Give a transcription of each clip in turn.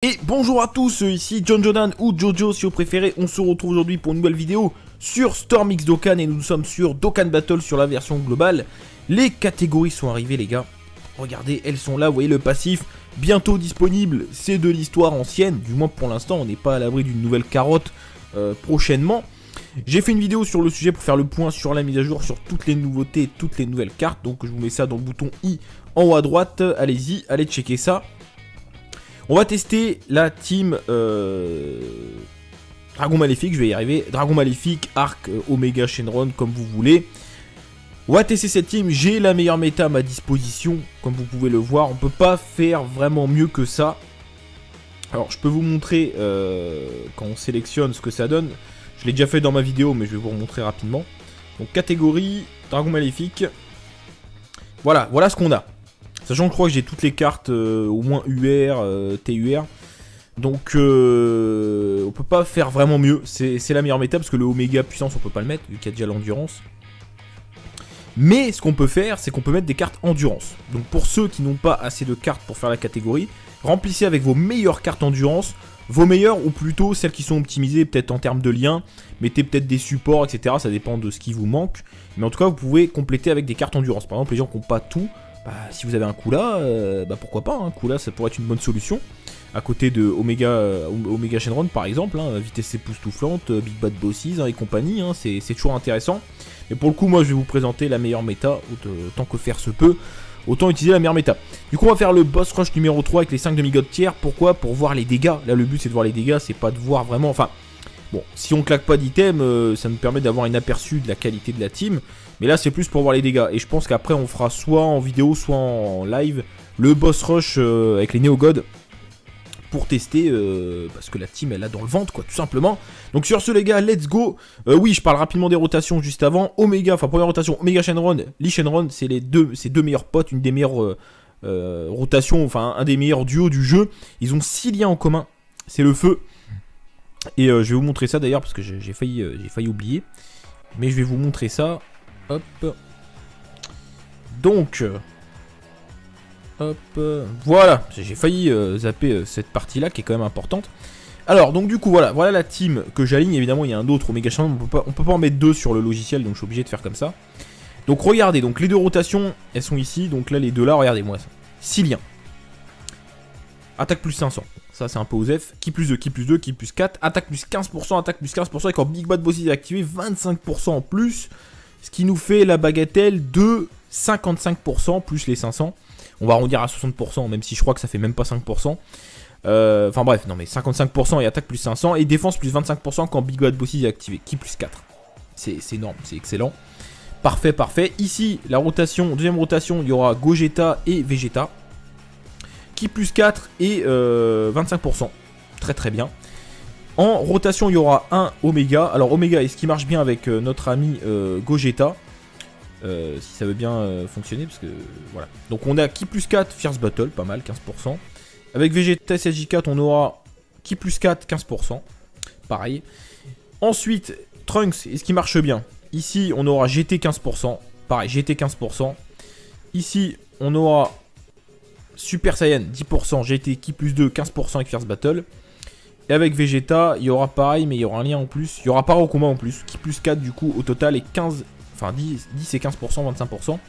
Et bonjour à tous, ici John Jordan ou Jojo si vous préférez. On se retrouve aujourd'hui pour une nouvelle vidéo sur Storm X Dokkan et nous sommes sur Dokkan Battle sur la version globale. Les catégories sont arrivées les gars. Regardez, elles sont là, vous voyez le passif bientôt disponible. C'est de l'histoire ancienne, du moins pour l'instant on n'est pas à l'abri d'une nouvelle carotte prochainement. J'ai fait une vidéo sur le sujet pour faire le point sur la mise à jour, sur toutes les nouveautés, toutes les nouvelles cartes. Donc je vous mets ça dans le bouton I en haut à droite, allez-y, allez checker ça. On va tester la team Dragon Maléfique, je vais y arriver. Dragon Maléfique, Arc, Omega, Shenron, comme vous voulez. On va tester cette team, j'ai la meilleure méta à ma disposition, comme vous pouvez le voir. On peut pas faire vraiment mieux que ça. Alors je peux vous montrer quand on sélectionne ce que ça donne. Je l'ai déjà fait dans ma vidéo, mais je vais vous remontrer rapidement. Donc catégorie, Dragon Maléfique. Voilà ce qu'on a. Sachant que je crois que j'ai toutes les cartes, au moins UR, TUR. Donc on peut pas faire vraiment mieux. C'est la meilleure méta parce que le Oméga puissance on peut pas le mettre, vu qu'il y a déjà l'endurance. Mais ce qu'on peut faire, c'est qu'on peut mettre des cartes endurance. Donc pour ceux qui n'ont pas assez de cartes pour faire la catégorie, remplissez avec vos meilleures cartes endurance. Vos meilleures ou plutôt celles qui sont optimisées peut-être en termes de liens. Mettez peut-être des supports, etc. Ça dépend de ce qui vous manque. Mais en tout cas vous pouvez compléter avec des cartes endurance. Par exemple les gens qui n'ont pas tout. Bah, si vous avez un Kula, pourquoi pas, hein. Kula ça pourrait être une bonne solution. À côté de Omega Shenron par exemple, hein, vitesse époustouflante, Big Bad Bosses et compagnie, hein, c'est toujours intéressant. Mais pour le coup moi je vais vous présenter la meilleure méta, autant que faire se peut, autant utiliser la meilleure méta. Du coup on va faire le boss rush numéro 3 avec les 5 demi-god tiers, pourquoi? Pour voir les dégâts, là le but c'est de voir les dégâts, c'est pas de voir vraiment, enfin... Bon, si on claque pas d'item, ça nous permet d'avoir un aperçu de la qualité de la team. Mais là, c'est plus pour voir les dégâts. Et je pense qu'après, on fera soit en vidéo, soit en live, le boss rush avec les Néo-God. Pour tester, parce que la team, elle a dans le ventre, quoi, tout simplement. Donc sur ce, les gars, let's go. Oui, je parle rapidement des rotations juste avant. Omega, enfin, première rotation, Omega Shenron, Lee Shenron, c'est ces deux meilleurs potes, une des meilleures rotations, enfin, un des meilleurs duos du jeu. Ils ont 6 liens en commun. C'est le feu. Et je vais vous montrer ça d'ailleurs parce que j'ai failli oublier. Mais je vais vous montrer ça. Hop. Donc. Hop. Voilà. J'ai failli zapper cette partie-là qui est quand même importante. Alors, donc du coup, voilà la team que j'aligne. Évidemment, il y a un autre Omega Shenron. On peut pas en mettre deux sur le logiciel, donc je suis obligé de faire comme ça. Donc regardez, donc les deux rotations, elles sont ici. Donc là, les deux là, regardez-moi ça. 6 liens. Attaque plus 500. Ça c'est un peu osef. Qui plus 2, qui plus 2, qui plus 4. Attaque plus 15%, attaque plus 15%. Et quand Big Bad Bosses est activé, 25% en plus. Ce qui nous fait la bagatelle de 55% plus les 500. On va arrondir à 60%, même si je crois que ça fait même pas 5%. Enfin bref, non mais 55% et attaque plus 500. Et défense plus 25% quand Big Bad Bosses est activé. Qui plus 4. C'est énorme, c'est excellent. Parfait, parfait. Ici, la rotation, deuxième rotation, il y aura Gogeta et Vegeta. Qui plus 4 et 25%. Très très bien. En rotation, il y aura un Omega. Alors Omega, est-ce qu'il marche bien avec notre ami Gogeta, si ça veut bien fonctionner, parce que voilà. Donc on a qui plus 4, Fierce Battle, pas mal, 15%. Avec Vegeta SSJ4, on aura qui plus 4, 15%. Pareil. Ensuite, Trunks, est-ce qu'il marche bien? Ici, on aura GT 15%. Pareil, GT 15%. Ici, on aura Super Saiyan 10%, GT qui plus 2, 15% avec Fierce Battle. Et avec Vegeta, il y aura pareil, mais il y aura un lien en plus. Il y aura Paro combat en plus, qui plus 4 du coup au total est 15, enfin 10 et 15%, 25%.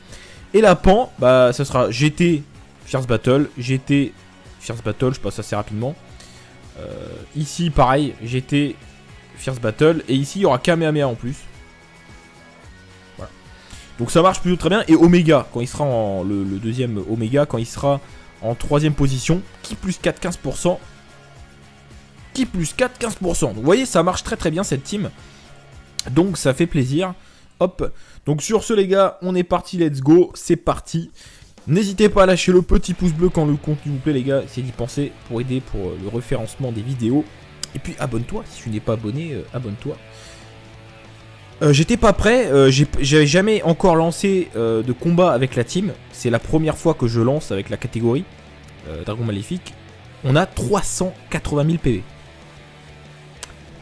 Et la Pan, bah ça sera GT Fierce Battle, GT Fierce Battle, je passe assez rapidement. Ici pareil, GT Fierce Battle, et ici il y aura Kamehameha en plus. Voilà. Donc ça marche plutôt très bien. Et Omega, quand il sera en le deuxième Omega, quand il sera en troisième position, qui plus 4, 15%. Qui plus 4, 15%. Donc vous voyez, ça marche très très bien cette team. Donc ça fait plaisir. Hop. Donc sur ce les gars, on est parti, let's go. C'est parti. N'hésitez pas à lâcher le petit pouce bleu quand le contenu vous plaît les gars. Essayez d'y penser pour aider pour le référencement des vidéos. Et puis abonne-toi, si tu n'es pas abonné, abonne-toi. J'étais pas prêt, j'avais jamais encore lancé de combat avec la team. C'est la première fois que je lance avec la catégorie Dragon Maléfique. On a 380 000 PV.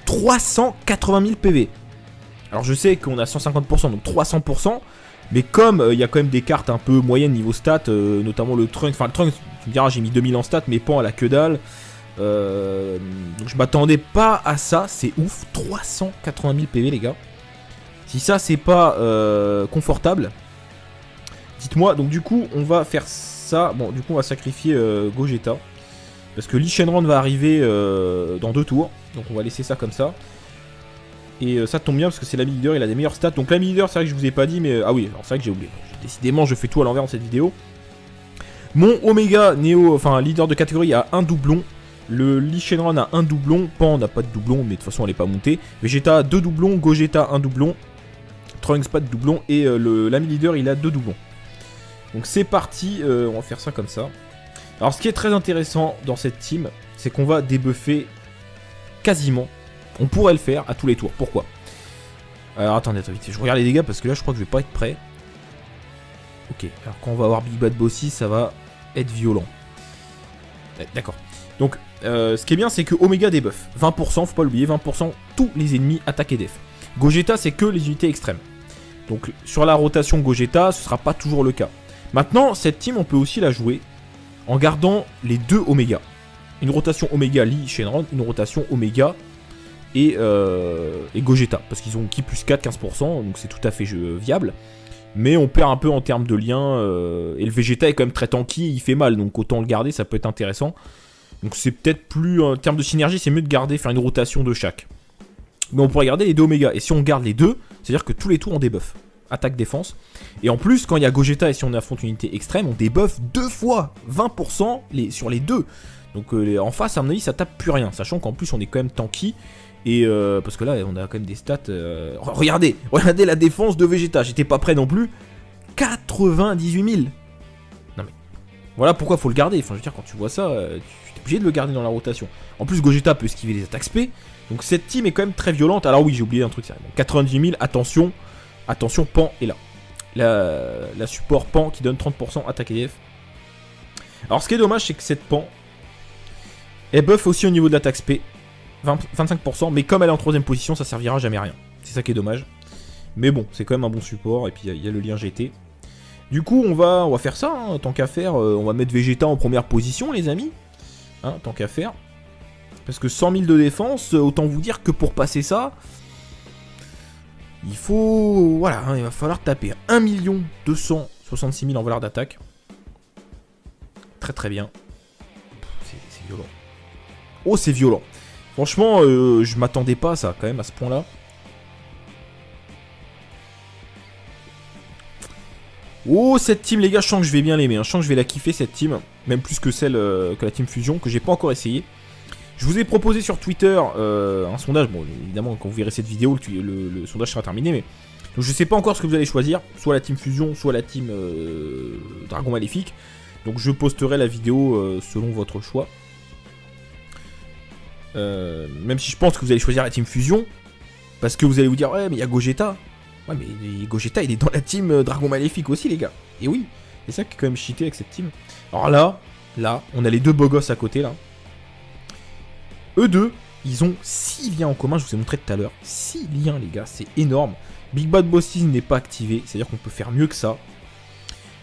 380 000 PV. Alors je sais qu'on a 150%, donc 300%. Mais comme il y a quand même des cartes un peu moyennes niveau stats, notamment le Trunks. Enfin le Trunks, tu me diras j'ai mis 2000 en stats, mais Pan à la que dalle. Donc je m'attendais pas à ça, c'est ouf. 380 000 PV les gars. Si ça c'est pas confortable, dites-moi. Donc du coup on va faire ça. Bon du coup on va sacrifier Gogeta. Parce que Lee Shenron va arriver dans 2 tours. Donc on va laisser ça comme ça. Et ça tombe bien parce que c'est l'ami leader, il a des meilleurs stats. Donc l'ami leader, c'est vrai que je vous ai pas dit, mais... Ah oui, alors c'est vrai que j'ai oublié. Décidément, je fais tout à l'envers dans cette vidéo. Mon Omega Neo, enfin leader de catégorie, a un doublon. Le Lee Shenron a un doublon. Pan n'a pas de doublon, mais de toute façon elle est pas montée. Vegeta a 2 doublons, Gogeta un doublon. Trunks pas de doublon. Et l'ami leader, il a 2 doublons. Donc c'est parti, on va faire ça comme ça. Alors ce qui est très intéressant dans cette team, c'est qu'on va débuffer quasiment. On pourrait le faire à tous les tours. Pourquoi? Alors attendez, je regarde les dégâts parce que là je crois que je vais pas être prêt. Ok, alors quand on va avoir Big Bad Bossy, ça va être violent. D'accord. Donc ce qui est bien c'est que Omega débuff. 20%, faut pas l'oublier, 20% tous les ennemis attaque et def. Gogeta c'est que les unités extrêmes. Donc sur la rotation Gogeta, ce sera pas toujours le cas. Maintenant, cette team on peut aussi la jouer en gardant les 2 Omega. Une rotation Omega Lee Shenron, une rotation Omega et Gogeta, parce qu'ils ont ki plus 4, 15%, donc c'est tout à fait viable. Mais on perd un peu en termes de lien, et le Vegeta est quand même très tanky, il fait mal, donc autant le garder, ça peut être intéressant. Donc c'est peut-être plus, en termes de synergie, c'est mieux de garder, faire une rotation de chaque. Mais on pourrait garder les 2 Omega, et si on garde les 2, c'est-à-dire que tous les tours on débuff. Attaque-défense. Et en plus, quand il y a Gogeta et si on affronte une unité extrême, on débuff 2 fois, 20% sur les 2. Donc en face, à mon avis, ça tape plus rien, sachant qu'en plus on est quand même tanky. Et parce que là, on a quand même des stats. Regardez la défense de Vegeta. J'étais pas prêt non plus. 98 000. Non mais voilà pourquoi faut le garder. Enfin, je veux dire, quand tu vois ça, tu es obligé de le garder dans la rotation. En plus, Gogeta peut esquiver les attaques spé. Donc cette team est quand même très violente. Alors oui, j'ai oublié un truc. Bon, 98 000. Attention, Pan est là. La support Pan qui donne 30% attaque EF. Alors ce qui est dommage, c'est que cette Pan, elle buff aussi au niveau de l'attaque spé. 25%, mais comme elle est en 3ème position, ça servira jamais à rien. C'est ça qui est dommage. Mais bon, c'est quand même un bon support, et puis il y a le lien GT. Du coup, on va faire ça, hein, tant qu'à faire. On va mettre Vegeta en première position, les amis. Hein, tant qu'à faire. Parce que 100 000 de défense, autant vous dire que pour passer ça, il faut... Voilà, hein, il va falloir taper 1 266 000 en valeur d'attaque. Très très bien. C'est violent. Oh, c'est violent. Franchement, je m'attendais pas à ça, quand même, à ce point-là. Oh, cette team, les gars, je sens que je vais bien l'aimer. Hein. Je sens que je vais la kiffer, cette team. Même plus que celle que la team Fusion, que j'ai pas encore essayé. Je vous ai proposé sur Twitter un sondage. Bon, évidemment, quand vous verrez cette vidéo, le sondage sera terminé. Mais donc, je sais pas encore ce que vous allez choisir. Soit la team Fusion, soit la team Dragon Maléfique. Donc, je posterai la vidéo selon votre choix. Même si je pense que vous allez choisir la team Fusion, parce que vous allez vous dire ouais mais il y a Gogeta. Ouais mais Gogeta il est dans la team Dragon Maléfique aussi les gars. Et oui, c'est ça qui est quand même cheaté avec cette team. Alors là, on a les 2 beaux gosses à côté là. Eux deux, ils ont 6 liens en commun, je vous ai montré tout à l'heure. 6 liens les gars, c'est énorme. Big Bad Bossy n'est pas activé, c'est-à-dire qu'on peut faire mieux que ça.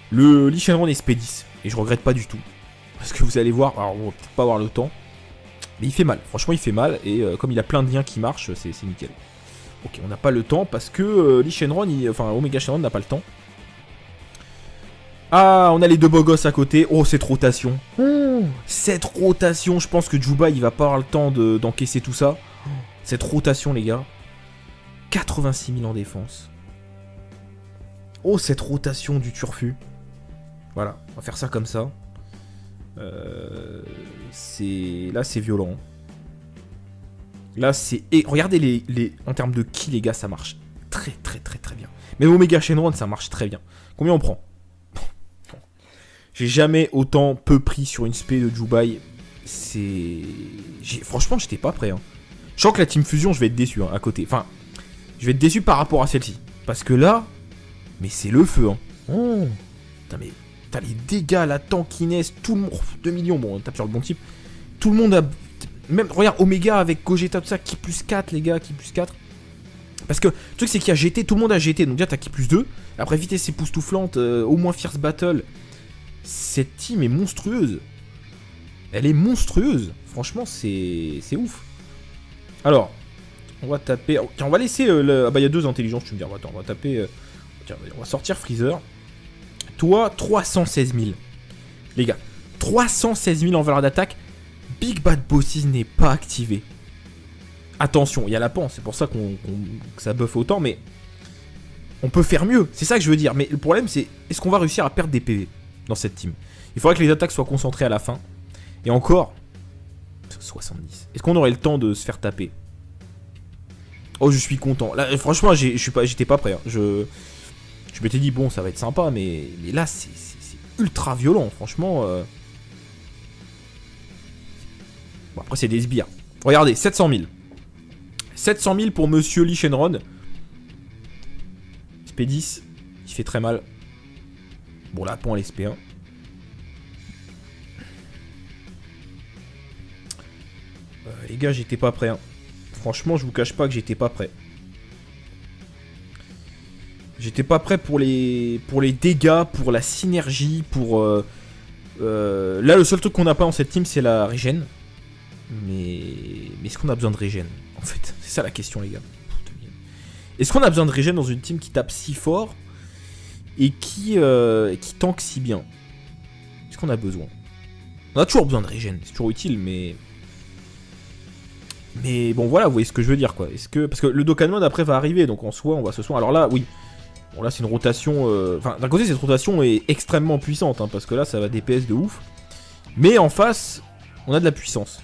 Le Lee Shenron est SP10, et je regrette pas du tout. Parce que vous allez voir, alors on va peut-être pas avoir le temps. Mais il fait mal, franchement il fait mal, et comme il a plein de liens qui marchent, c'est nickel. Ok, on n'a pas le temps, parce que Lee Shenron, enfin Omega Shenron n'a pas le temps. Ah, on a les 2 beaux gosses à côté, oh cette rotation. Cette rotation, je pense que Juba il va pas avoir le temps d'encaisser tout ça. Cette rotation les gars, 86 000 en défense. Oh cette rotation du turfu. Voilà, on va faire ça comme ça. Là c'est violent. Là c'est... Et regardez en termes de ki les gars, ça marche très bien. Mais Omega Shenron ça marche très bien. Combien on prend? J'ai jamais autant peu pris sur une spé de Jubai. Franchement j'étais pas prêt hein. Je sens que la team Fusion je vais être déçu hein, à côté. Enfin je vais être déçu par rapport à celle-ci. Parce que là, mais c'est le feu hein. Oh. Putain mais... T'as les dégâts, la tankiness, tout le monde... 2 millions, bon on tape sur le bon type. Tout le monde a... Même, regarde, Omega avec Gogeta, tout ça, qui plus 4 les gars, qui plus 4. Parce que le truc c'est qu'il y a GT, tout le monde a GT, donc déjà t'as qui plus 2. Après vitesse époustouflante, au moins Fierce Battle. Cette team est monstrueuse. Elle est monstrueuse. Franchement, c'est ouf. Alors, on va taper... Tiens, on va laisser... Ah bah, il y a 2 intelligences, tu me dis. Attends, on va taper... Tiens, on va sortir Freezer. Toi, 316 000. Les gars, 316 000 en valeur d'attaque. Big Bad Bosses n'est pas activé. Attention, il y a la pan, c'est pour ça que ça buff autant, mais... On peut faire mieux, c'est ça que je veux dire. Mais le problème, c'est... Est-ce qu'on va réussir à perdre des PV dans cette team? Il faudrait que les attaques soient concentrées à la fin. Et encore... 70. Est-ce qu'on aurait le temps de se faire taper? Oh, je suis content. Là, franchement, j'étais pas prêt. Hein. Je m'étais dit, bon, ça va être sympa, mais là, c'est ultra violent, franchement. Bon, après, c'est des sbires. Regardez, 700 000. 700 000 pour Monsieur Lee Shenron. SP10, il fait très mal. Bon, là, point à l'SP1. Les gars, j'étais pas prêt. Hein. Franchement, je vous cache pas que j'étais pas prêt. J'étais pas prêt pour les dégâts, pour la synergie, pour... Là, le seul truc qu'on n'a pas dans cette team, c'est la régène. Mais est-ce qu'on a besoin de régène, en fait? C'est ça la question, les gars. Est-ce qu'on a besoin de régène dans une team qui tape si fort et qui tank si bien? Est-ce qu'on a besoin? On a toujours besoin de régène, c'est toujours utile, mais... Mais bon, voilà, vous voyez ce que je veux dire, quoi. Est-ce que... Parce que le Dokkan Mode, après, va arriver, donc en soi, on va se soigner. Alors là, oui. Bon, là, c'est une rotation... Enfin, d'un côté, cette rotation est extrêmement puissante, hein, parce que là, ça va DPS de ouf. Mais en face, on a de la puissance.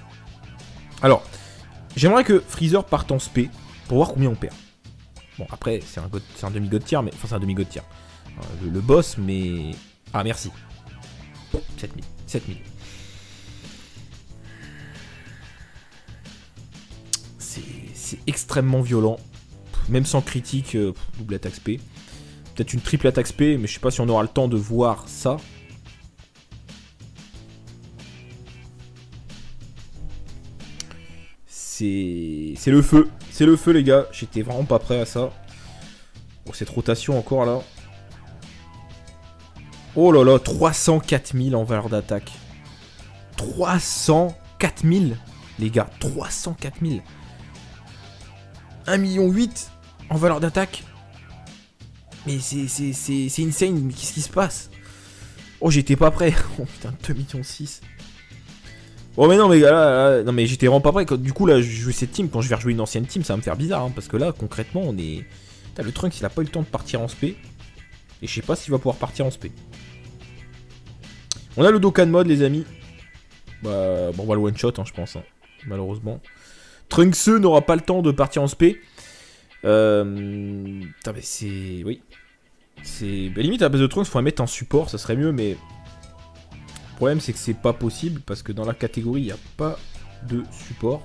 Alors, j'aimerais que Freezer parte en spé, pour voir combien on perd. Bon, après, c'est un demi-god tier, mais... Enfin, c'est un demi-god tier. Le boss, mais... Ah, merci. 7000. 7000. C'est extrêmement violent. Même sans critique, double attaque spé. Peut-être une triple attaque spé, mais je sais pas si on aura le temps de voir ça. C'est le feu. C'est le feu, les gars. J'étais vraiment pas prêt à ça. Oh, cette rotation encore, là. Oh là là, 304 000 en valeur d'attaque. 304 000, les gars. 304 000. 1,8 million en valeur d'attaque. Mais c'est insane, mais qu'est-ce qui se passe? Oh, j'étais pas prêt. Oh putain, 2,6 millions. Oh mais non mais là, non mais j'étais vraiment pas prêt. Du coup là, je joue cette team, quand je vais rejouer une ancienne team, ça va me faire bizarre, hein, parce que là, concrètement, on est... Putain, le Trunks, il a pas eu le temps de partir en spé. Et je sais pas s'il va pouvoir partir en spé. On a le Dokkan Mode, les amis. Bah, bon, on va le one-shot, hein, je pense, hein, malheureusement. Trunks n'aura pas le temps de partir en spé. Putain, mais c'est... Oui. C'est... Bah, limite, à la base de Trunks, faut mettre un support, ça serait mieux, mais... Le problème, c'est que c'est pas possible, parce que dans la catégorie, il n'y a pas de support.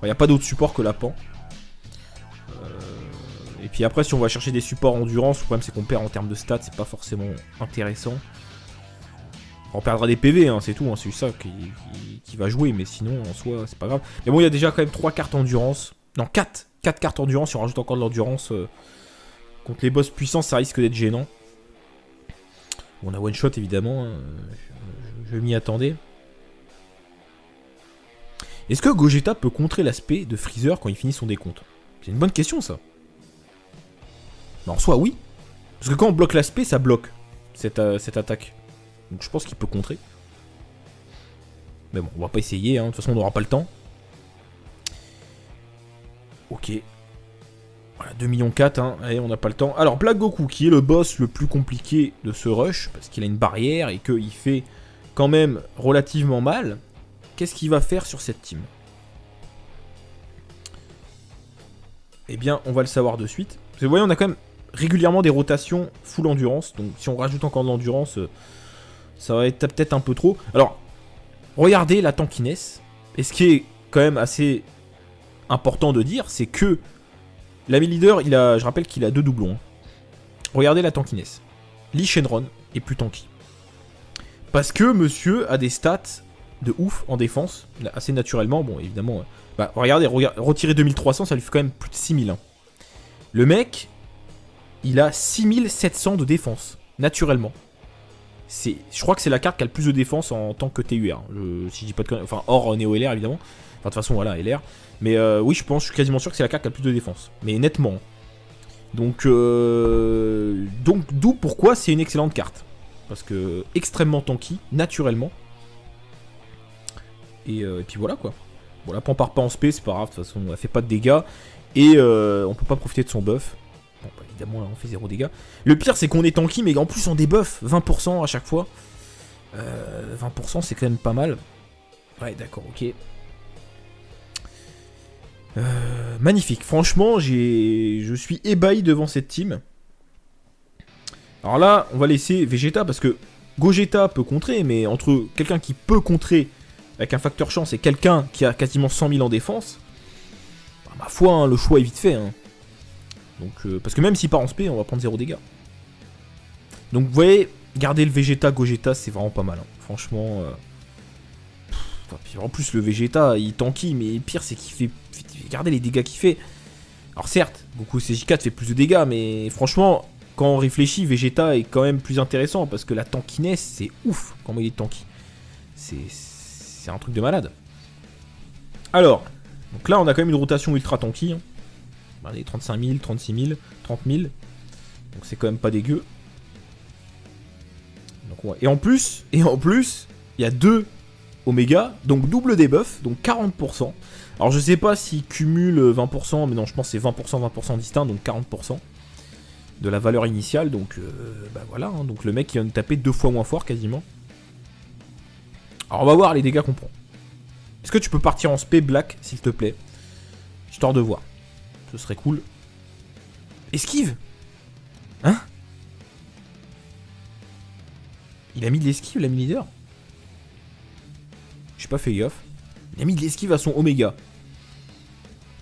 Il n'y a pas d'autre support que la pan. Et puis après, si on va chercher des supports endurance, le problème, c'est qu'on perd en termes de stats, c'est pas forcément intéressant. On perdra des PV, hein, c'est tout, hein, c'est juste ça qui va jouer, mais sinon, en soi, c'est pas grave. Mais bon, il y a déjà quand même 3 cartes endurance. Non, 4 cartes endurance, si on rajoute encore de l'endurance contre les boss puissants, ça risque d'être gênant. On a one shot, évidemment, hein, je m'y attendais. Est-ce que Gogeta peut contrer l'aspect de Freezer quand il finit son décompte? C'est une bonne question, ça. Mais en soi, oui. Parce que quand on bloque l'aspect, ça bloque cette attaque. Donc je pense qu'il peut contrer. Mais bon, on va pas essayer, hein. De toute façon on n'aura pas le temps. Ok. Voilà, 2,4 millions, hein. Allez, on n'a pas le temps. Alors, Black Goku, qui est le boss le plus compliqué de ce rush, parce qu'il a une barrière et qu'il fait quand même relativement mal. Qu'est-ce qu'il va faire sur cette team? Eh bien, on va le savoir de suite. Parce que vous voyez, on a quand même régulièrement des rotations full endurance. Donc si on rajoute encore de l'endurance... ça va être peut-être un peu trop. Alors, regardez la tankiness. Et ce qui est quand même assez important de dire, c'est que l'ami leader, je rappelle qu'il a 2 doublons. Hein. Regardez la tankiness. Lee Shenron est plus tanky. Parce que monsieur a des stats de ouf en défense, assez naturellement. Bon, évidemment, bah, regardez, retirer 2300, ça lui fait quand même plus de 6000. Hein. Le mec, il a 6700 de défense, naturellement. Je crois que c'est la carte qui a le plus de défense en tant que TUR. Si je dis pas de conneries, enfin hors Néo LR évidemment. Enfin de toute façon voilà LR. Mais oui je suis quasiment sûr que c'est la carte qui a le plus de défense. Mais nettement. Donc d'où pourquoi c'est une excellente carte. Parce que extrêmement tanky, naturellement. Et puis voilà quoi. Bon là, on part pas en spé, c'est pas grave, de toute façon elle fait pas de dégâts. Et on peut pas profiter de son buff. Bon bah, évidemment là on fait 0 dégâts. Le pire c'est qu'on est tanky mais en plus on débuff 20% à chaque fois. 20% c'est quand même pas mal. Ouais d'accord ok. Magnifique, franchement je suis ébahi devant cette team. Alors là on va laisser Vegeta parce que Gogeta peut contrer, mais entre quelqu'un qui peut contrer avec un facteur chance et quelqu'un qui a quasiment 100 000 en défense, bah, ma foi hein, le choix est vite fait hein. Donc, parce que même s'il part en spé on va prendre 0 dégâts. Donc vous voyez, garder le Vegeta Gogeta c'est vraiment pas mal hein. Franchement puis en plus le Vegeta il tanky, mais le pire c'est qu'il fait regardez les dégâts qu'il fait. Alors certes Goku CJ4 fait plus de dégâts, mais franchement quand on réfléchit Vegeta est quand même plus intéressant parce que la tankiness c'est ouf comment il est tanky. C'est un truc de malade. Alors donc là on a quand même une rotation ultra tanky hein. Regardez 35 000, 36 000, 30 000. Donc c'est quand même pas dégueu. Donc, ouais. Et en plus il y a 2 Oméga, donc double debuff, donc 40%. Alors je sais pas s'il cumule 20%, mais non je pense que c'est 20% distinct, donc 40% de la valeur initiale. Donc bah voilà, hein. Donc le mec il vient de taper 2 fois moins fort quasiment. Alors on va voir les dégâts qu'on prend. Est-ce que tu peux partir en spé black s'il te plaît? Histoire de voir. Ce serait cool. Esquive. Hein? Il a mis de l'esquive, l'ami leader? J'ai pas fait gaffe. Il a mis de l'esquive à son Oméga.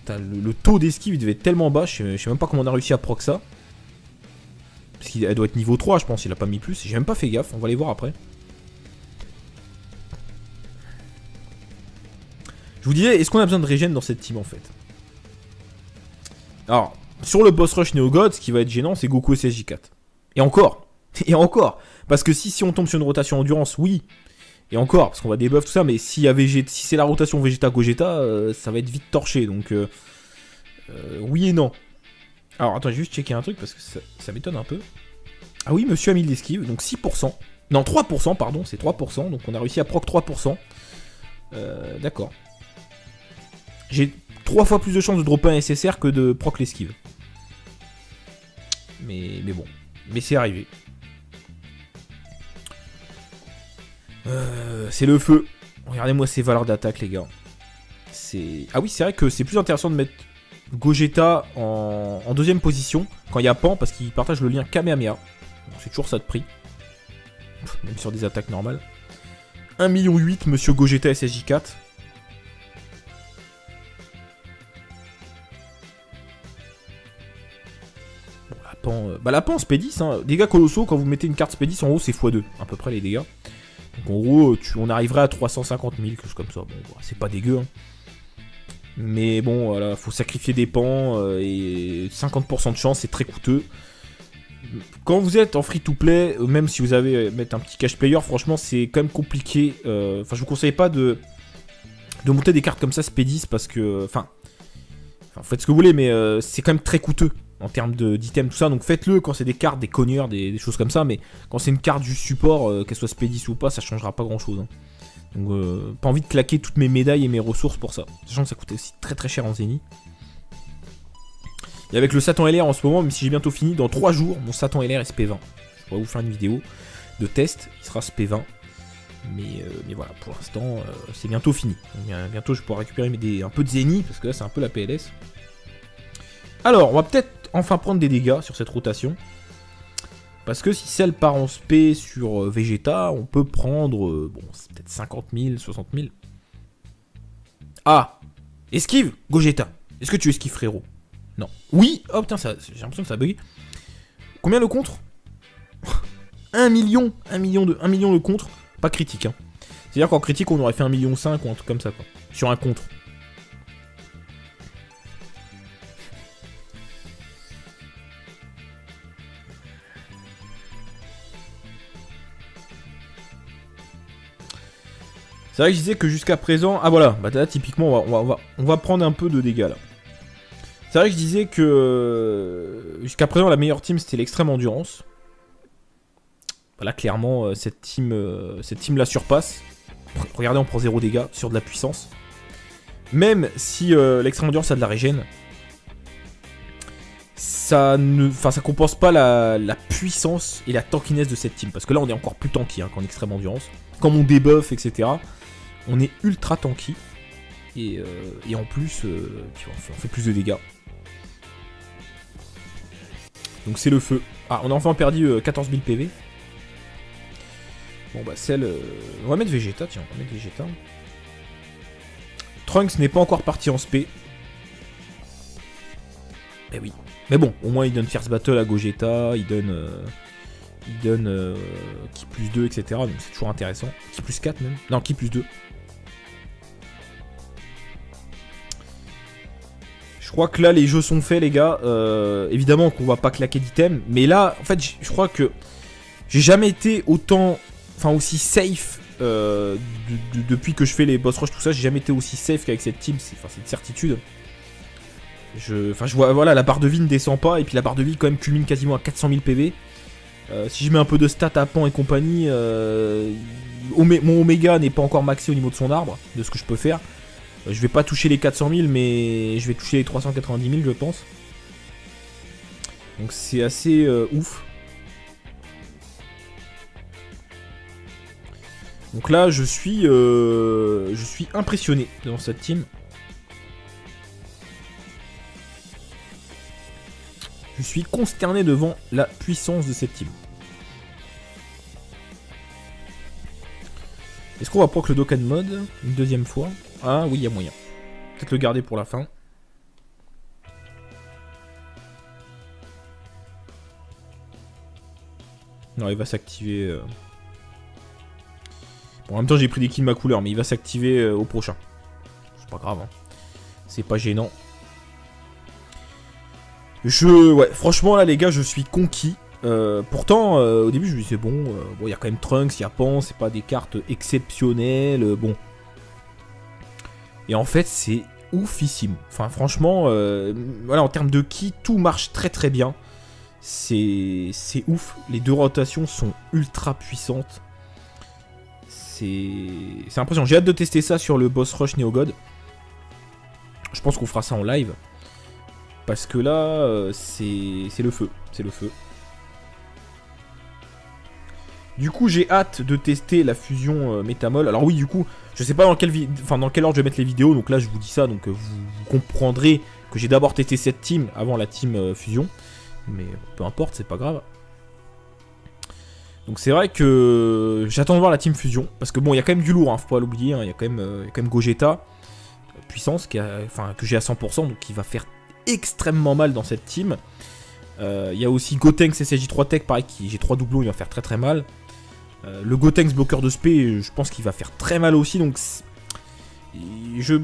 Le taux d'esquive il devait être tellement bas, je sais même pas comment on a réussi à proc ça. Parce qu'elle doit être niveau 3 je pense, il a pas mis plus. J'ai même pas fait gaffe, on va aller voir après. Je vous disais, est-ce qu'on a besoin de régène dans cette team en fait? Alors, sur le boss rush Neo God, ce qui va être gênant, c'est Goku SSJ4. Et encore. Parce que si on tombe sur une rotation endurance, oui. Et encore, parce qu'on va débuff tout ça, mais si c'est la rotation Vegeta Gogeta, ça va être vite torché. Donc, oui et non. Alors, attends, je vais juste checker un truc parce que ça m'étonne un peu. Ah oui, monsieur a mis de l'esquive, donc 6%. Non, 3%, pardon, c'est 3%. Donc, on a réussi à proc 3%. D'accord. J'ai 3 fois plus de chances de dropper un SSR que de proc l'esquive. Mais bon. Mais c'est arrivé. C'est le feu. Regardez-moi ces valeurs d'attaque, les gars. Ah oui, c'est vrai que c'est plus intéressant de mettre Gogeta en deuxième position quand il y a Pan parce qu'il partage le lien Kamehameha. C'est toujours ça de prix. Même sur des attaques normales. 1,8 million, monsieur Gogeta SSJ4. Bon, la Pan SP10, hein. Dégâts colossaux, quand vous mettez une carte SP10 en haut, c'est x2 à peu près les dégâts. Donc en gros, on arriverait à 350 000, quelque chose comme ça. Bon, c'est pas dégueu. Hein. Mais bon, voilà, faut sacrifier des pans et 50% de chance, c'est très coûteux. Quand vous êtes en free-to-play, même si vous avez mettre un petit cash player, franchement, c'est quand même compliqué. Enfin, je vous conseille pas de monter des cartes comme ça, SP10, parce que... Enfin, faites ce que vous voulez, mais c'est quand même très coûteux. En termes d'items, tout ça, donc faites-le quand c'est des cartes, des cogneurs, des choses comme ça, mais quand c'est une carte du support, qu'elle soit SP10 ou pas, ça changera pas grand-chose. Hein. Donc pas envie de claquer toutes mes médailles et mes ressources pour ça, sachant que ça coûtait aussi très très cher en Zeni. Et avec le Satan LR en ce moment, même si j'ai bientôt fini, dans 3 jours, mon Satan LR est SP20. Je pourrais vous faire une vidéo de test, il sera SP20. Mais voilà, pour l'instant, c'est bientôt fini. Donc, bientôt je pourrai récupérer un peu de Zeni, parce que là c'est un peu la PLS. Alors, on va peut-être enfin prendre des dégâts sur cette rotation. Parce que si celle part en spé sur Vegeta, on peut prendre, bon, c'est peut-être 50 000, 60 000. Ah! Esquive, Gogeta. Est-ce que tu esquives, frérot? Non. Oui! Oh putain, j'ai l'impression que ça a bugué. Combien le contre? 1 million de contre. Pas critique, hein. C'est-à-dire qu'en critique, on aurait fait 1,5 million ou un truc comme ça, quoi. Sur un contre. C'est vrai que je disais que jusqu'à présent... Ah voilà, bah là typiquement on va prendre un peu de dégâts là. C'est vrai que je disais que jusqu'à présent la meilleure team c'était l'extrême endurance. Voilà, clairement cette team la surpasse. Regardez, on prend 0 dégâts sur de la puissance. Même si l'extrême endurance a de la régène, ça compense pas la puissance et la tankiness de cette team. Parce que là on est encore plus tanky qu'en extrême endurance. Comme on débuff, etc. On est ultra tanky. Et en plus, on fait plus de dégâts. Donc c'est le feu. Ah, on a enfin perdu 14 000 PV. Bon bah on va mettre Vegeta, tiens, on va mettre Vegeta. Trunks n'est pas encore parti en spé. Eh oui. Mais bon, au moins il donne Fierce Battle à Gogeta, il donne Ki plus 2, etc. Donc c'est toujours intéressant. Ki plus 4 même. Non, Ki plus 2. Je crois que là les jeux sont faits les gars. Évidemment qu'on va pas claquer d'items. Mais là, en fait, je crois que j'ai jamais été aussi safe depuis que je fais les boss rush, tout ça. J'ai jamais été aussi safe qu'avec cette team. C'est une certitude. Je vois, voilà, la barre de vie ne descend pas. Et puis la barre de vie quand même culmine quasiment à 400 000 PV. Si je mets un peu de stats à Pan et compagnie, mon Oméga n'est pas encore maxé au niveau de son arbre, de ce que je peux faire. Je vais pas toucher les 400 000, mais je vais toucher les 390 000, je pense. Donc c'est assez ouf. Donc là, je suis impressionné dans cette team. Je suis consterné devant la puissance de cette team. Est-ce qu'on va proc le Dokkan mode une deuxième fois? Ah oui, il y a moyen. Peut-être le garder pour la fin. Non, il va s'activer. Bon, en même temps, j'ai pris des kills de ma couleur, mais il va s'activer au prochain. C'est pas grave. Hein. C'est pas gênant. Ouais, franchement, là, les gars, je suis conquis. Pourtant, au début, je me disais, bon, il y a quand même Trunks, il y a Pan, c'est pas des cartes exceptionnelles, bon. Et en fait, c'est oufissime. Enfin, franchement, voilà, en termes de ki, tout marche très très bien. C'est ouf. Les deux rotations sont ultra puissantes. C'est impressionnant. J'ai hâte de tester ça sur le boss rush Neogod. Je pense qu'on fera ça en live. Parce que là, c'est le feu. C'est le feu. Du coup, j'ai hâte de tester la fusion Métamol. Alors oui, du coup, je sais pas dans quel ordre je vais mettre les vidéos. Donc là, je vous dis ça. Donc vous comprendrez que j'ai d'abord testé cette team avant la team fusion. Mais peu importe, c'est pas grave. Donc c'est vrai que j'attends de voir la team fusion. Parce que bon, il y a quand même du lourd, hein, faut pas l'oublier. Il y a quand même Gogeta, puissance, que j'ai à 100%. Donc qui va faire extrêmement mal dans cette team. Il y a aussi Gotenks SSJ3 Tech, pareil, j'ai 3 doublons, il va faire très très mal. Le Gotenks bloqueur de spé, je pense qu'il va faire très mal aussi, donc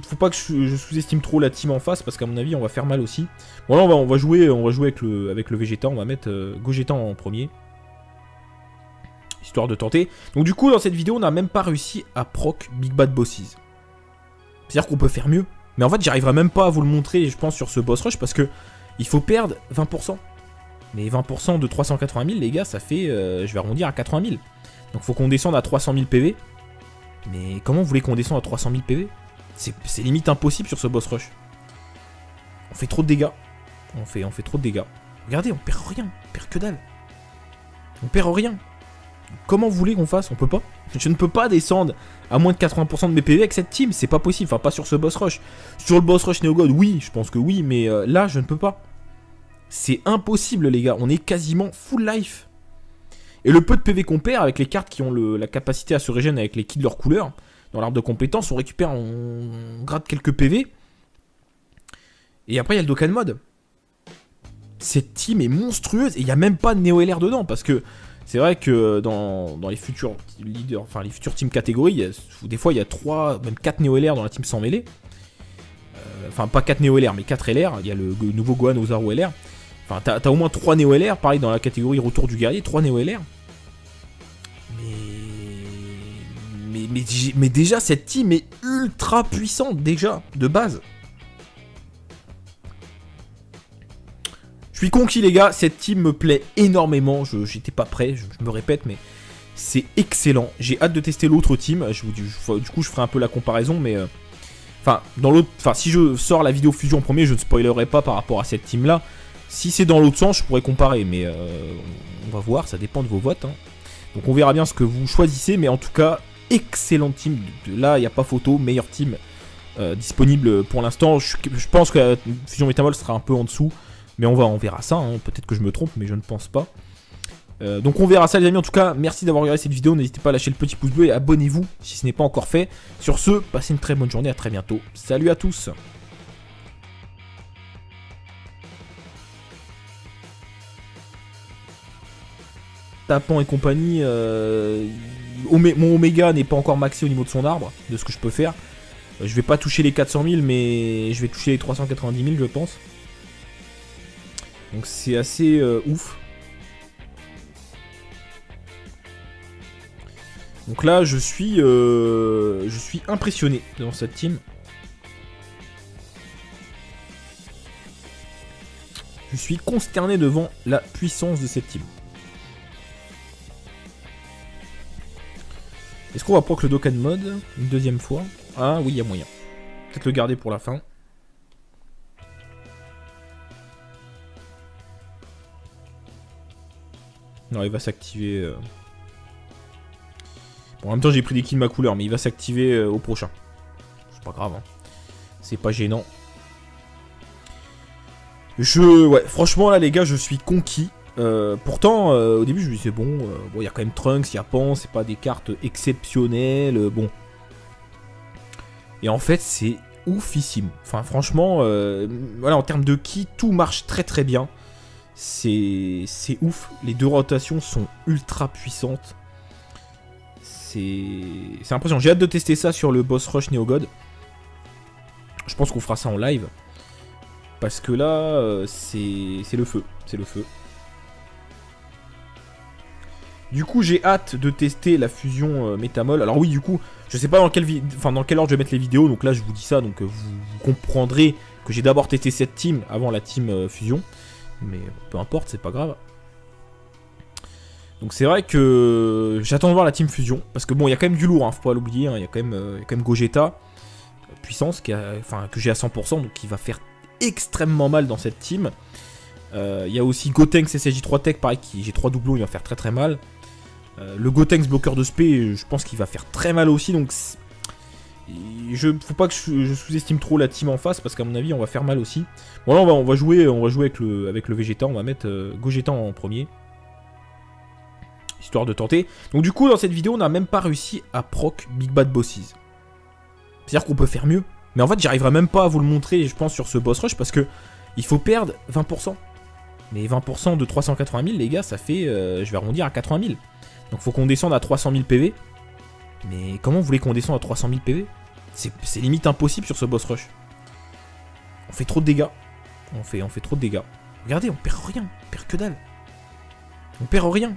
faut pas que je sous-estime trop la team en face, parce qu'à mon avis on va faire mal aussi. Bon là on va jouer avec le Vegeta, on va mettre Gogeta en premier, histoire de tenter. Donc du coup dans cette vidéo on n'a même pas réussi à proc Big Bad Bosses. C'est-à-dire qu'on peut faire mieux, mais en fait j'arriverai même pas à vous le montrer, je pense, sur ce boss rush, parce que il faut perdre 20%. Mais 20% de 380 000, les gars, ça fait, je vais arrondir à 80 000. Donc faut qu'on descende à 300 000 PV. Mais comment vous voulez qu'on descende à 300 000 PV? C'est limite impossible sur ce boss rush. On fait trop de dégâts. On fait trop de dégâts. Regardez, on perd rien. On perd que dalle. On perd rien. Comment vous voulez qu'on fasse? On peut pas. Je ne peux pas descendre à moins de 80% de mes PV avec cette team. C'est pas possible. Enfin, pas sur ce boss rush. Sur le boss rush Neogod, oui, je pense que oui. Mais là, je ne peux pas. C'est impossible, les gars. On est quasiment full life. Et le peu de PV qu'on perd avec les cartes qui ont la capacité à se régénérer avec les kits de leur couleur, dans l'arbre de compétences, on récupère, on gratte quelques PV. Et après, il y a le Dokkan mode. Cette team est monstrueuse. Et il n'y a même pas de Néo-LR dedans. Parce que c'est vrai que dans les futurs leaders, enfin les futures teams catégories, des fois il y a 3, même 4 Néo-LR dans la team sans mêlée. Enfin, pas 4 Néo-LR, mais 4 LR. Il y a le nouveau Gohan Ozaru LR. Enfin, t'as au moins 3 Néo-LR, pareil dans la catégorie Retour du Guerrier, 3 Néo-LR. Mais Mais déjà, cette team est ultra puissante, déjà, de base. Je suis conquis, les gars. Cette team me plaît énormément. J'étais pas prêt, je me répète, mais c'est excellent. J'ai hâte de tester l'autre team. Du coup, je ferai un peu la comparaison, mais... Enfin, si je sors la vidéo fusion en premier, je ne spoilerai pas par rapport à cette team-là. Si c'est dans l'autre sens, je pourrais comparer, mais on va voir, ça dépend de vos votes. Hein. Donc on verra bien ce que vous choisissez, mais en tout cas, excellente team. Là, il n'y a pas photo, meilleure team disponible pour l'instant. Je pense que la fusion Metamol sera un peu en dessous, mais on verra ça. Hein. Peut-être que je me trompe, mais je ne pense pas. Donc on verra ça, les amis. En tout cas, merci d'avoir regardé cette vidéo. N'hésitez pas à lâcher le petit pouce bleu et abonnez-vous si ce n'est pas encore fait. Sur ce, passez une très bonne journée, à très bientôt. Salut à tous. Tapant et compagnie, mon Oméga n'est pas encore maxé au niveau de son arbre, de ce que je peux faire. Je vais pas toucher les 400 000, mais je vais toucher les 390 000, je pense. Donc c'est assez ouf. Donc là, je suis impressionné dans cette team. Je suis consterné devant la puissance de cette team. Est-ce qu'on va proc le Dokkan mode une deuxième fois? Ah oui, il y a moyen. Peut-être le garder pour la fin. Non, il va s'activer... Bon, en même temps, j'ai pris des kills ma couleur, mais il va s'activer au prochain. C'est pas grave, hein. C'est pas gênant. Ouais, franchement, là, les gars, je suis conquis. Pourtant, au début, je me disais, bon, il y a quand même Trunks, il y a Pan, c'est pas des cartes exceptionnelles, bon. Et en fait, c'est oufissime. Enfin, franchement, voilà, en termes de ki, tout marche très très bien. C'est ouf. Les deux rotations sont ultra puissantes. C'est impressionnant. J'ai hâte de tester ça sur le boss rush Neogod. Je pense qu'on fera ça en live. Parce que là, c'est le feu. C'est le feu. Du coup, j'ai hâte de tester la fusion Metamol. Alors oui, du coup, je sais pas dans quel ordre je vais mettre les vidéos. Donc là, je vous dis ça. Donc vous comprendrez que j'ai d'abord testé cette team avant la team fusion. Mais peu importe, c'est pas grave. Donc c'est vrai que j'attends de voir la team fusion. Parce que bon, il y a quand même du lourd, hein, faut pas l'oublier. Il y a quand même Gogeta, puissance, que j'ai à 100%. Donc qui va faire extrêmement mal dans cette team. Il y a aussi Gotenks SSJ3 Tech, pareil, j'ai 3 doublons, il va faire très très mal. Le Gotenks bloqueur de spé, je pense qu'il va faire très mal aussi, donc faut pas que je sous-estime trop la team en face, parce qu'à mon avis on va faire mal aussi. Bon là on va jouer avec le Vegeta, on va mettre Gogeta en premier, histoire de tenter. Donc du coup dans cette vidéo on n'a même pas réussi à proc Big Bad Bosses. C'est-à-dire qu'on peut faire mieux, mais en fait j'arriverai même pas à vous le montrer, je pense, sur ce boss rush, parce que il faut perdre 20%. Mais 20% de 380 000, les gars, ça fait, je vais arrondir à 80 000. Donc faut qu'on descende à 300 000 PV. Mais comment vous voulez qu'on descende à 300 000 PV? C'est limite impossible sur ce boss rush. On fait trop de dégâts. On fait trop de dégâts. Regardez, on perd rien. On perd que dalle. On perd rien.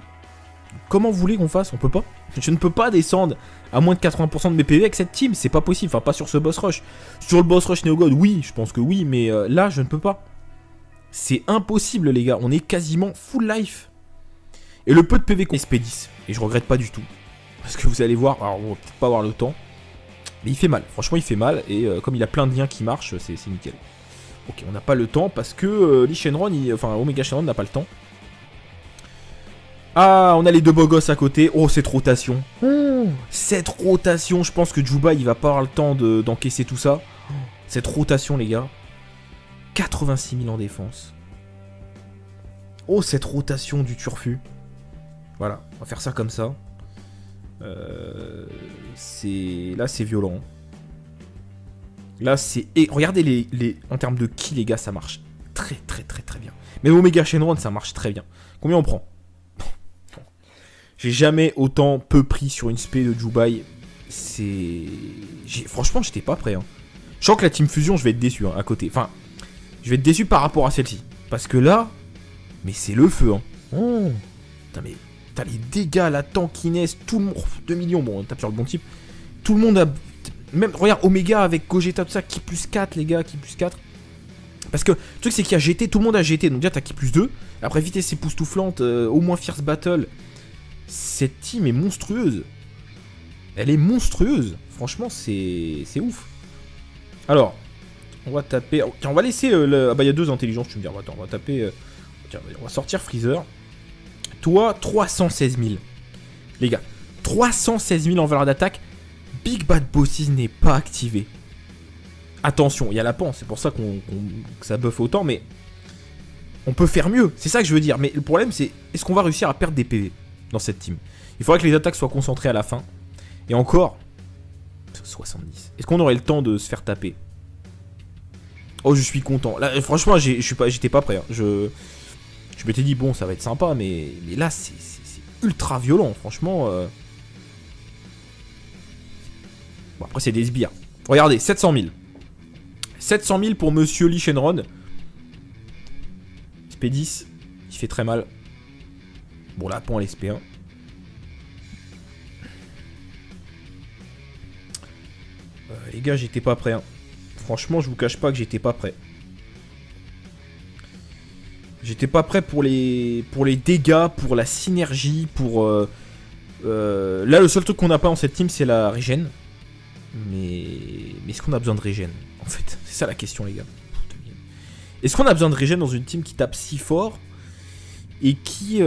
Comment vous voulez qu'on fasse? On peut pas. Je ne peux pas descendre à moins de 80% de mes PV avec cette team. C'est pas possible. Enfin, pas sur ce boss rush. Sur le boss rush Neogod, oui, je pense que oui. Mais là, je ne peux pas. C'est impossible, les gars. On est quasiment full life. Et le peu de PV qu'on SP10. Et je regrette pas du tout. Parce que vous allez voir. Alors, on va peut-être pas avoir le temps. Mais il fait mal. Franchement, il fait mal. Et comme il a plein de liens qui marchent, c'est nickel. Ok, on n'a pas le temps. Parce que Lee Shenron, enfin, Omega Shenron n'a pas le temps. Ah, on a les deux beaux gosses à côté. Oh, cette rotation. Cette rotation. Je pense que Juba, il va pas avoir le temps d'encaisser tout ça. Cette rotation, les gars. 86 000 en défense. Oh, cette rotation du turfu. Voilà, on va faire ça comme ça. Là, c'est violent. Là, c'est... Et regardez, en termes de ki, les gars, ça marche très, très, très, très bien. Mais Omega Shenron, ça marche très bien. Combien on prend? J'ai jamais autant peu pris sur une spé de Jubai. Franchement, j'étais pas prêt. Hein. Je sens que la Team Fusion, je vais être déçu à côté. Enfin... Je vais être déçu par rapport à celle-ci. Parce que là, mais c'est le feu, hein. Oh. Putain, mais t'as les dégâts, la tankiness, tout le monde. 2 millions, bon, on tape sur le bon type. Tout le monde a... Même, regarde, Omega avec Gogeta, tout ça, qui plus 4, les gars, qui plus 4. Parce que le truc, c'est qu'il y a GT, tout le monde a GT, donc déjà, t'as qui plus 2. Après, vitesse époustouflante, au moins Fierce Battle. Cette team est monstrueuse. Elle est monstrueuse. Franchement, c'est ouf. Alors, on va taper... Tiens, on va laisser... Ah bah, il y a 2 intelligences, tu me dis. Attends, on va taper... Tiens, on va sortir Freezer. Toi, 316 000. Les gars, 316 000 en valeur d'attaque. Big Bad Bosses n'est pas activé. Attention, il y a la pan, c'est pour ça que ça buff autant, mais on peut faire mieux. C'est ça que je veux dire. Mais le problème, c'est est-ce qu'on va réussir à perdre des PV dans cette team? Il faudrait que les attaques soient concentrées à la fin. Et encore, 70. Est-ce qu'on aurait le temps de se faire taper? Oh, je suis content. Là, franchement, j'étais pas prêt. Hein. Je m'étais dit, bon, ça va être sympa, mais là, c'est ultra violent, franchement. Bon, après, c'est des sbires. Regardez, 700 000. 700 000 pour Monsieur Lee Shenron. SP10, il fait très mal. Bon, là, point à l'SP1. Les gars, j'étais pas prêt. Hein. Franchement, je vous cache pas que j'étais pas prêt. J'étais pas prêt pour les dégâts, pour la synergie, pour... là, le seul truc qu'on n'a pas dans cette team, c'est la régène. Mais est-ce qu'on a besoin de régène, en fait? C'est ça la question, les gars. Est-ce qu'on a besoin de régène dans une team qui tape si fort et qui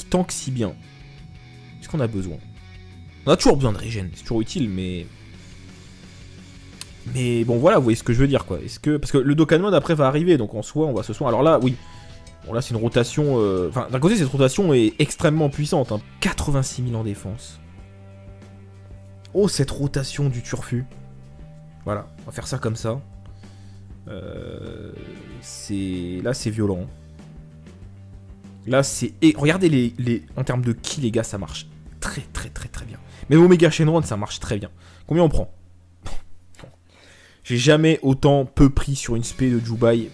tank si bien? Est-ce qu'on a besoin? On a toujours besoin de régène, c'est toujours utile, mais bon, voilà, vous voyez ce que je veux dire, quoi. Parce que le Dokkan Mode, après, va arriver, donc en soi, on va se soigner. Alors là, oui. Bon, là, c'est une rotation... Enfin, d'un côté, cette rotation est extrêmement puissante. Hein. 86 000 en défense. Oh, cette rotation du Turfu. Voilà, on va faire ça comme ça. Là, c'est violent. Là, c'est... Et regardez en termes de ki, les gars, ça marche très, très, très, très bien. Mais Omega Shenron, ça marche très bien. Combien on prend? J'ai jamais autant peu pris sur une spé de Jubai.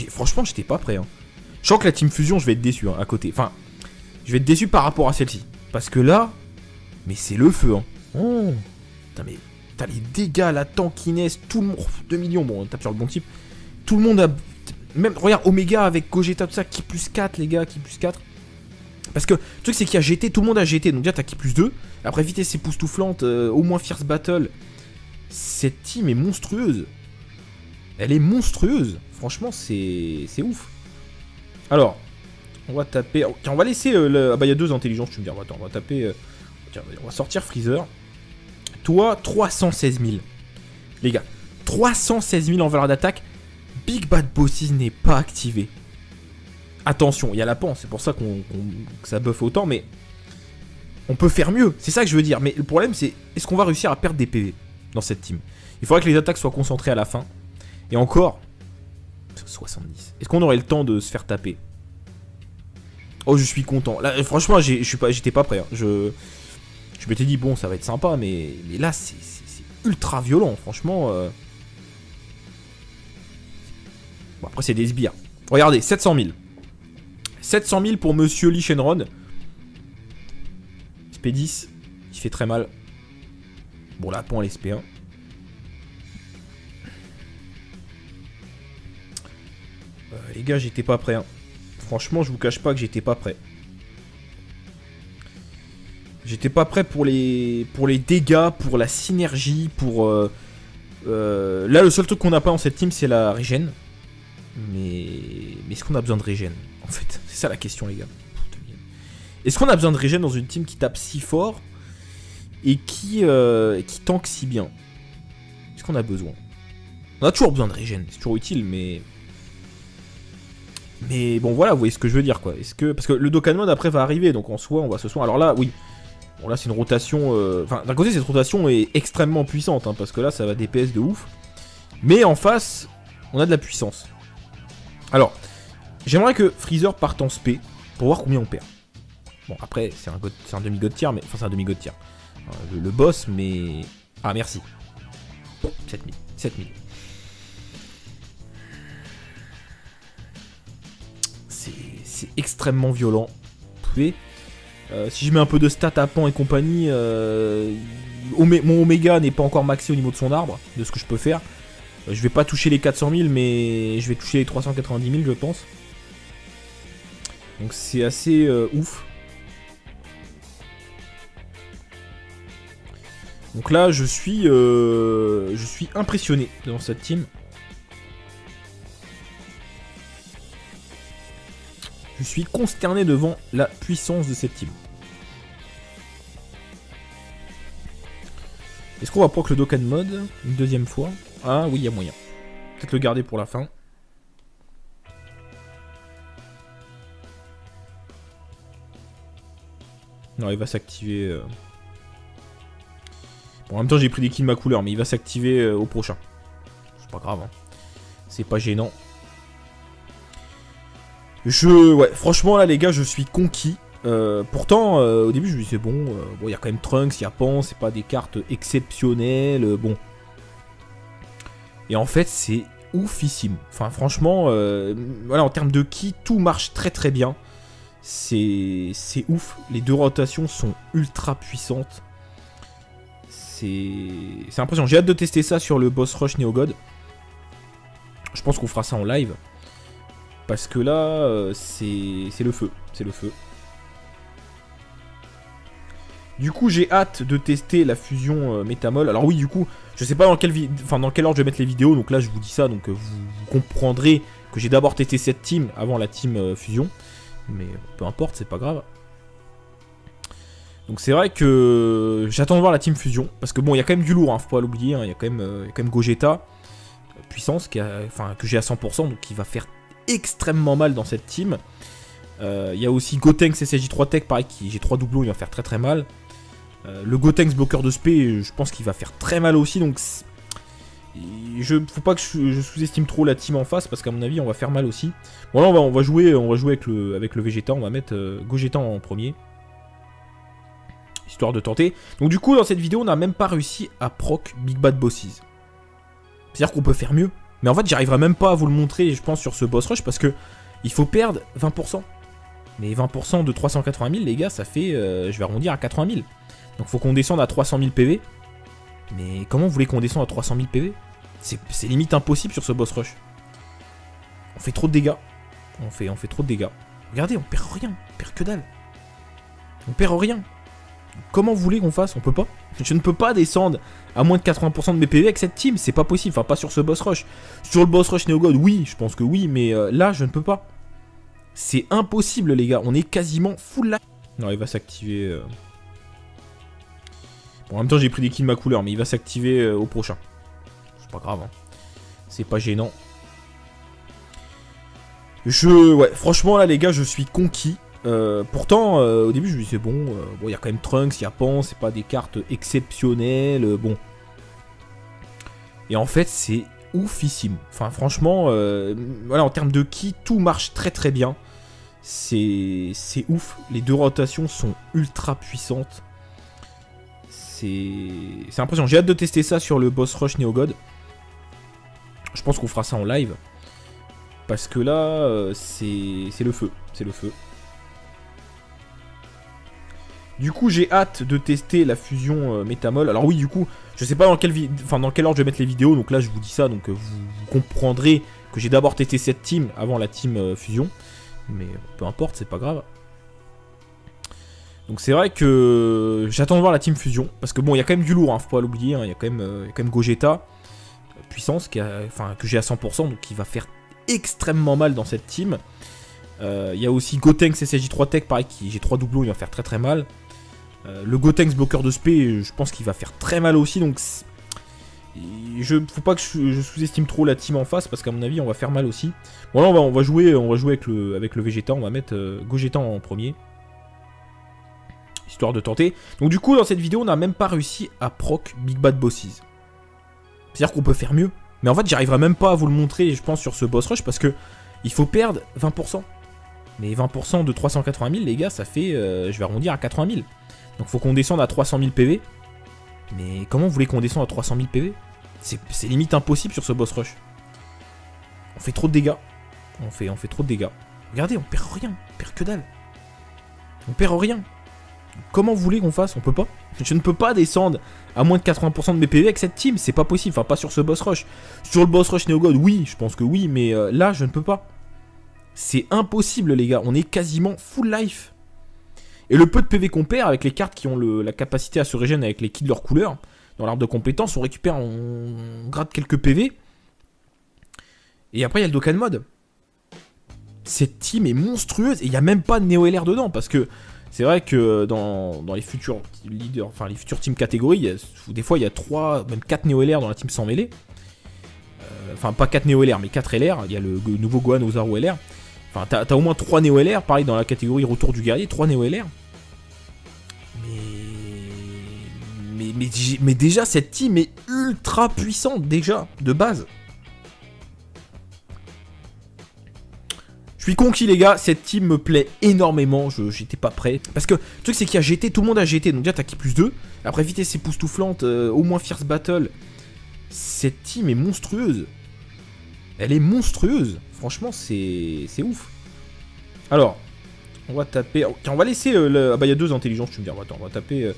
Franchement, j'étais pas prêt. Hein. Je sens que la Team Fusion, je vais être déçu à côté. Enfin, je vais être déçu par rapport à celle-ci. Parce que là... Mais c'est le feu, hein. Oh. Putain, mais t'as les dégâts, la tankiness, tout le monde... 2 millions, bon, on tape sur le bon type. Tout le monde a... Même, regarde, Omega avec Gogeta, tout ça, qui plus 4, les gars, qui plus 4. Parce que le truc, c'est qu'il y a GT, tout le monde a GT, donc déjà, t'as qui plus 2. Après, vitesse époustouflante, au moins Fierce Battle. Cette team est monstrueuse. Elle est monstrueuse. Franchement, c'est ouf. Alors, on va taper... Tiens, on va laisser... Ah bah, il y a 2 intelligences, tu me dis. Attends, on va taper... Tiens, on va sortir Freezer. Toi, 316 000. Les gars, 316 000 en valeur d'attaque. Big Bad Bosses n'est pas activé. Attention, il y a la pan, c'est pour ça que ça buff autant, mais on peut faire mieux. C'est ça que je veux dire. Mais le problème, c'est est-ce qu'on va réussir à perdre des PV dans cette team? Il faudrait que les attaques soient concentrées à la fin. Et encore... 70. Est-ce qu'on aurait le temps de se faire taper? Oh, je suis content. Là, franchement, j'étais pas prêt. Hein. Je m'étais dit, bon, ça va être sympa, mais là, c'est ultra violent, franchement. Bon, après, c'est des sbires. Regardez, 700 000. 700 000 pour Monsieur Lee Shenron. SP10, il fait très mal. Bon, là, point à l'SP1. Les gars, j'étais pas prêt. Hein. Franchement, je vous cache pas que j'étais pas prêt. J'étais pas prêt pour les dégâts, pour la synergie, pour... Là, le seul truc qu'on n'a pas dans cette team, c'est la régène. Mais est-ce qu'on a besoin de régène, en fait? C'est ça la question, les gars. Est-ce qu'on a besoin de régène dans une team qui tape si fort et qui tank si bien? Est-ce qu'on a besoin? On a toujours besoin de régène, c'est toujours utile, mais bon, voilà, vous voyez ce que je veux dire, quoi. Parce que le Dokkan Mode, après, va arriver, donc en soi, on va se soigner. Alors là, oui. Bon, là, c'est une rotation... Enfin, d'un côté, cette rotation est extrêmement puissante, hein, parce que là, ça va DPS de ouf. Mais en face, on a de la puissance. Alors, j'aimerais que Freezer parte en spé, pour voir combien on perd. Bon, après, c'est un demi-god tier, mais... Enfin, c'est un demi-god tier. Le boss, mais... Ah, merci. 7000. 7000. C'est extrêmement violent. Vous pouvez... Si je mets un peu de stats à pan et compagnie, mon Oméga n'est pas encore maxé au niveau de son arbre, de ce que je peux faire. Je vais pas toucher les 400 000, mais je vais toucher les 390 000, je pense. Donc c'est assez ouf. Donc là, je suis impressionné dans cette team. Je suis consterné devant la puissance de cette team. Est-ce qu'on va proc le Dokkan mode une deuxième fois? Ah oui, il y a moyen. Peut-être le garder pour la fin. Non, il va s'activer. Bon, en même temps, j'ai pris des kills ma couleur, mais il va s'activer au prochain. C'est pas grave, hein. C'est pas gênant. Ouais, franchement, là, les gars, je suis conquis. Pourtant, au début, je me disais, bon, il y a quand même Trunks, il y a Pan, c'est pas des cartes exceptionnelles, bon. Et en fait, c'est oufissime. Enfin, franchement, voilà, en termes de ki, tout marche très très bien. C'est ouf. Les deux rotations sont ultra puissantes. C'est impressionnant. J'ai hâte de tester ça sur le boss rush Neogod. Je pense qu'on fera ça en live. Parce que là, c'est le feu. C'est le feu. Du coup, j'ai hâte de tester la fusion Métamol. Alors oui, du coup, je sais pas dans quel ordre je vais mettre les vidéos. Donc là, je vous dis ça. Donc vous comprendrez que j'ai d'abord testé cette team avant la team fusion. Mais peu importe, c'est pas grave. Donc c'est vrai que j'attends de voir la team fusion. Parce que bon, il y a quand même du lourd, hein, faut pas l'oublier. Il y a quand même Gogeta, puissance, que j'ai à 100%. Donc qui va faire extrêmement mal dans cette team. Il y a aussi Gotenks SSJ3 Tech, pareil, j'ai 3 doublons, il va faire très très mal. Le Gotenks bloqueur de spé, je pense qu'il va faire très mal aussi. Donc faut pas que je sous-estime trop la team en face, parce qu'à mon avis on va faire mal aussi. Bon là on va jouer avec le Vegeta. On va mettre Gogeta en premier, histoire de tenter. Donc du coup dans cette vidéo on n'a même pas réussi à proc Big Bad Bosses. C'est-à-dire qu'on peut faire mieux. Mais en fait j'arriverai même pas à vous le montrer, je pense, sur ce boss rush, parce que il faut perdre 20%. Mais 20% de 380 000, les gars, ça fait, je vais arrondir à 80 000. Donc faut qu'on descende à 300 000 PV. Mais comment vous voulez qu'on descende à 300 000 PV? C'est limite impossible sur ce boss rush. On fait trop de dégâts. On fait trop de dégâts. Regardez, on perd rien. On perd que dalle. On perd rien. Comment vous voulez qu'on fasse? On peut pas. Je ne peux pas descendre à moins de 80% de mes PV avec cette team. C'est pas possible. Enfin, pas sur ce boss rush. Sur le boss rush Neogod, oui, je pense que oui. Mais là, je ne peux pas. C'est impossible, les gars. On est quasiment full life. Non, il va s'activer. Bon, en même temps, j'ai pris des kills ma couleur, mais il va s'activer au prochain. C'est pas grave, hein. C'est pas gênant. Ouais, franchement, là, les gars, je suis conquis. Pourtant, au début, je me disais, bon, il y a quand même Trunks, il y a Pan, c'est pas des cartes exceptionnelles, bon. Et en fait, c'est oufissime. Enfin, franchement, voilà, en termes de ki, tout marche très très bien. C'est ouf. Les deux rotations sont ultra puissantes. C'est impressionnant. J'ai hâte de tester ça sur le boss rush Neogod. Je pense qu'on fera ça en live. Parce que là, c'est le feu. C'est le feu. Du coup, j'ai hâte de tester la fusion Métamol. Alors oui, du coup, je sais pas dans quel ordre je vais mettre les vidéos. Donc là, je vous dis ça. Donc vous comprendrez que j'ai d'abord testé cette team avant la team fusion. Mais peu importe, c'est pas grave. Donc c'est vrai que j'attends de voir la team fusion. Parce que bon, il y a quand même du lourd, hein, faut pas l'oublier. Il y a quand même Gogeta, puissance, que j'ai à 100%. Donc qui va faire extrêmement mal dans cette team. Il y a aussi Gotenks SSJ3 Tech, pareil, j'ai 3 doublons, il va faire très très mal. Le Gotenks bloqueur de spé, je pense qu'il va faire très mal aussi. Donc faut pas que je sous-estime trop la team en face, parce qu'à mon avis on va faire mal aussi. Bon là on va jouer avec le Vegeta. On va mettre Gogeta en premier, histoire de tenter. Donc du coup dans cette vidéo on n'a même pas réussi à proc Big Bad Bosses. C'est-à-dire qu'on peut faire mieux. Mais en fait j'arriverai même pas à vous le montrer, je pense, sur ce boss rush, parce que il faut perdre 20%. Mais 20% de 380 000, les gars, ça fait, je vais arrondir à 80 000. Donc faut qu'on descende à 300 000 PV. Mais comment vous voulez qu'on descende à 300 000 PV? C'est limite impossible sur ce boss rush. On fait trop de dégâts. On fait trop de dégâts. Regardez, on perd rien. On perd que dalle. On perd rien. Comment vous voulez qu'on fasse? On peut pas. Je ne peux pas descendre à moins de 80% de mes PV avec cette team, c'est pas possible, enfin pas sur ce boss rush. Sur le boss rush Neogod, oui, je pense que oui, mais là je ne peux pas. C'est impossible les gars, on est quasiment full life. Et le peu de PV qu'on perd avec les cartes qui ont la capacité à se régénérer avec les kits de leur couleur, dans l'arbre de compétences, on récupère, on gratte quelques PV. Et après il y a le Dokkan Mode. Cette team est monstrueuse et il n'y a même pas de Néo LR dedans parce que c'est vrai que dans les futurs leaders, enfin les futures teams catégories, des fois il y a 3, même 4 Néo LR dans la team sans mêlée. Enfin pas 4 Néo LR mais 4 LR, il y a le nouveau Gohan Ozaru LR. Enfin t'as au moins 3 Néo LR, pareil dans la catégorie retour du guerrier, 3 Néo LR. Mais déjà cette team est ultra puissante déjà, de base. Je suis conquis les gars, cette team me plaît énormément, j'étais pas prêt. Parce que le truc c'est qu'il y a GT, tout le monde a GT, donc déjà t'as qui plus 2. Après vitesse époustouflante, au moins Fierce Battle. Cette team est monstrueuse. Elle est monstrueuse, franchement c'est ouf. Alors, on va taper... Tiens, on va laisser... Ah bah il y a 2 intelligences, tu me dis, attends, on va taper...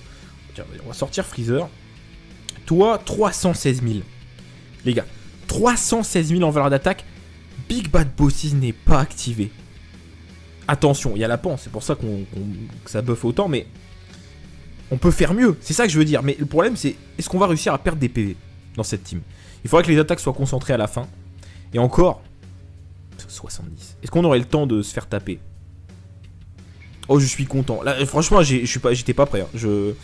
Tiens, on va sortir Freezer. Toi, 316 000. Les gars, 316 000 en valeur d'attaque. Big Bad Bosses n'est pas activé. Attention, il y a la panse, c'est pour ça que ça buff autant, mais on peut faire mieux, c'est ça que je veux dire. Mais le problème c'est, est-ce qu'on va réussir à perdre des PV dans cette team? Il faudrait que les attaques soient concentrées à la fin. Et encore, 70. Est-ce qu'on aurait le temps de se faire taper? Oh, je suis content. Là, franchement, j'étais pas prêt. Hein. Je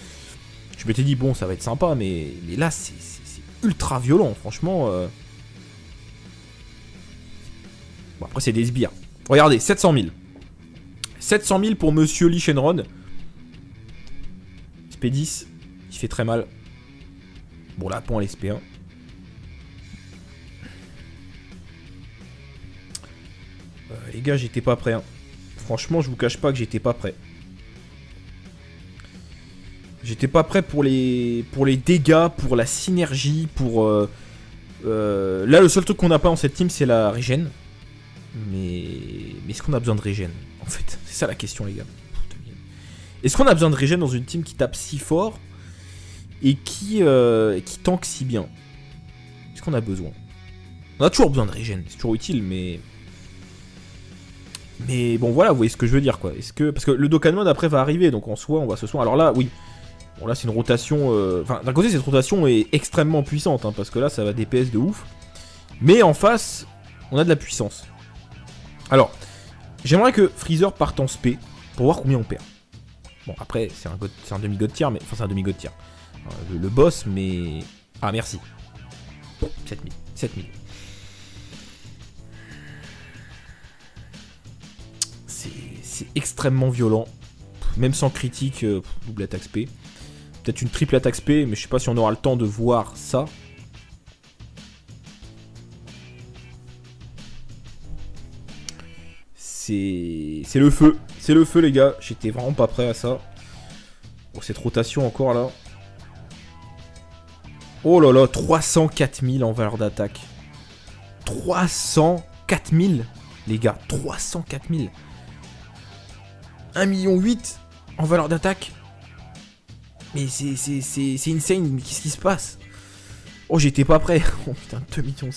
m'étais dit, bon, ça va être sympa, mais là, c'est ultra violent, franchement. Bon, après, c'est des sbires. Regardez, 700 000. 700 000 pour Monsieur Lee Shenron. SP10, il fait très mal. Bon, là, point à l'SP1. Les gars, j'étais pas prêt. Hein. Franchement, je vous cache pas que j'étais pas prêt. J'étais pas prêt pour les dégâts, pour la synergie, pour... Là, le seul truc qu'on n'a pas dans cette team, c'est la régène. Mais est-ce qu'on a besoin de régène, en fait? C'est ça la question, les gars. Est-ce qu'on a besoin de régène dans une team qui tape si fort et qui tank si bien? Est-ce qu'on a besoin? On a toujours besoin de régène, c'est toujours utile, mais bon, voilà, vous voyez ce que je veux dire, quoi. Parce que le Dokkan Mode, après, va arriver, donc en soi, on va se soigner. Alors là, oui. Bon, là, c'est une rotation... Enfin, d'un côté, cette rotation est extrêmement puissante, hein, parce que là, ça va DPS de ouf. Mais en face, on a de la puissance. Alors, j'aimerais que Freezer parte en SP pour voir combien on perd. Bon, après, c'est un demi-god tier, mais... Enfin, c'est un demi-god tier. Le boss, mais... Ah, merci. 7000. 7000. C'est extrêmement violent. Même sans critique, double attaque SP. Peut-être une triple attaque SP, mais je sais pas si on aura le temps de voir ça. C'est le feu. C'est le feu, les gars. J'étais vraiment pas prêt à ça. Bon, cette rotation encore, là. Oh là là, 304 000 en valeur d'attaque. 304 000, les gars. 304 000. 1,8 million en valeur d'attaque. Mais c'est insane, mais qu'est-ce qui se passe? Oh, j'étais pas prêt. Oh putain, 2,6 millions.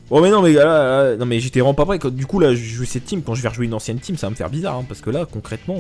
Bon, mais non, mais là non, mais j'étais vraiment pas prêt. Du coup, là, je joue cette team. Quand je vais rejouer une ancienne team, ça va me faire bizarre. Hein, parce que là, concrètement.